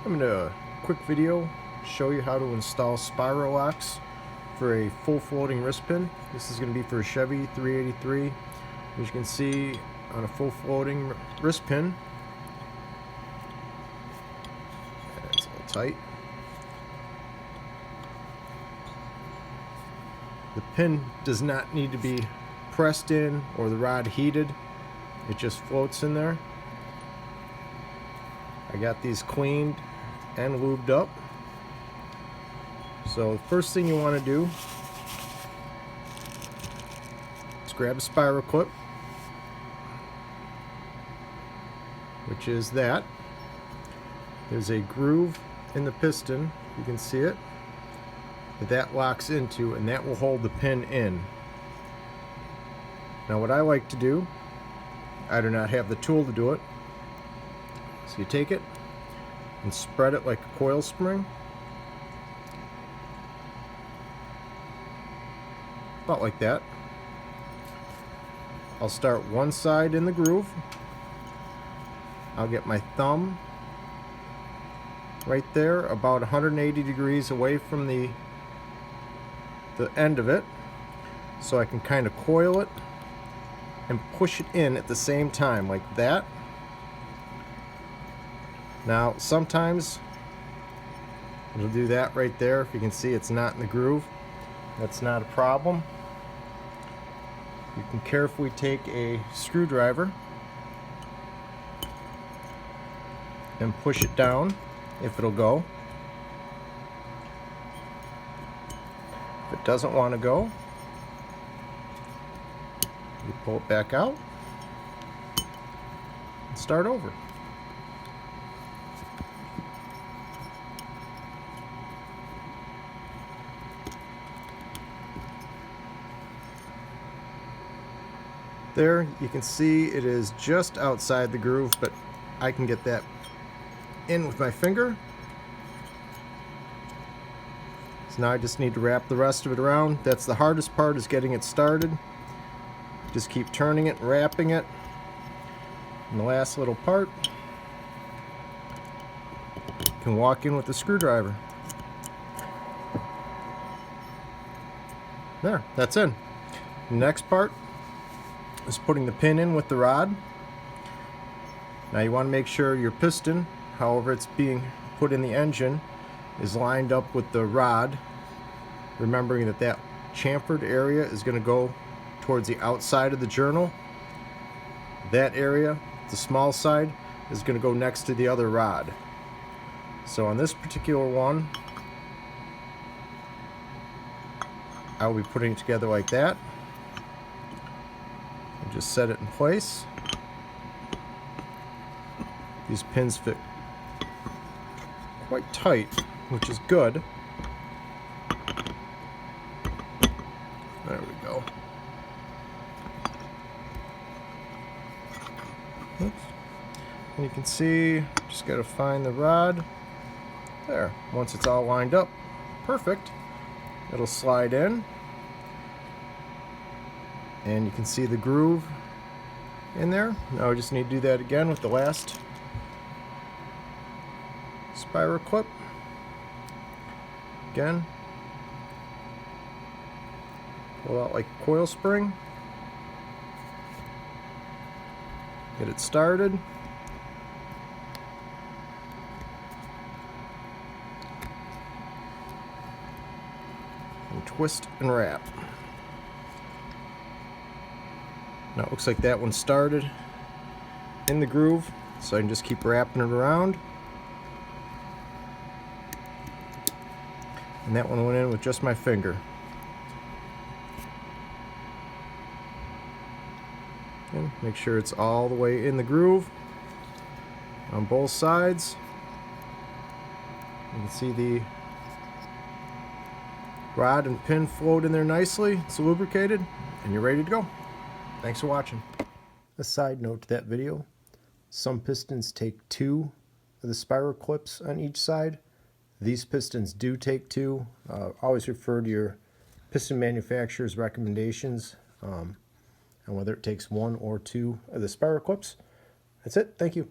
I'm going to quick video show you how to install Spiro locks for a full floating wrist pin. This is going to be for a Chevy 383. As you can see on a full floating wrist pin, it's a little tight. The pin does not need to be pressed in or the rod heated. It just floats in there. I got these cleaned and lubed up. So the first thing you want to do is grab a Spiro clip, which is that. There's a groove in the piston, you can see it, that locks into, and that will hold the pin in. Now what I like to do, I do not have the tool to do it, so you take it and spread it like a coil spring, about like that. I'll start one side in the groove. I'll get my thumb right there about 180 degrees away from the end of it, so I can kind of coil it and push it in at the same time like that. Now sometimes it'll do that right there. If you can see, it's not in the groove. That's not a problem. You can carefully take a screwdriver and push it down if it'll go. If it doesn't want to go, you pull it back out and start over. There, you can see it is just outside the groove, but I can get that in with my finger. So now I just need to wrap the rest of it around. That's the hardest part, is getting it started. Just keep turning it, wrapping it. And the last little part, you can walk in with the screwdriver. There, that's in. The next part is putting the pin in with the rod. Now you want to make sure your piston, however it's being put in the engine, is lined up with the rod, remembering that that chamfered area is going to go towards the outside of the journal. That area, the small side, is going to go next to the other rod. So on this particular one, I will be putting it together like that. And just set it in place. These pins fit quite tight, which is good. There we go. Oops. And you can see, just got to find the rod. There. Once it's all lined up, perfect. It'll slide in. And you can see the groove in there. Now I just need to do that again with the last Spiro clip. Again, pull out like a coil spring. Get it started. And twist and wrap. Now it looks like that one started in the groove, so I can just keep wrapping it around. And that one went in with just my finger. And make sure it's all the way in the groove on both sides. You can see the rod and pin float in there nicely. It's lubricated, and you're ready to go. Thanks for watching. A side note to that video, some pistons take 2 of the Spiro clips on each side. These pistons do take 2. Always refer to your piston manufacturer's recommendations on whether it takes 1 or 2 of the Spiro clips. That's it. Thank you.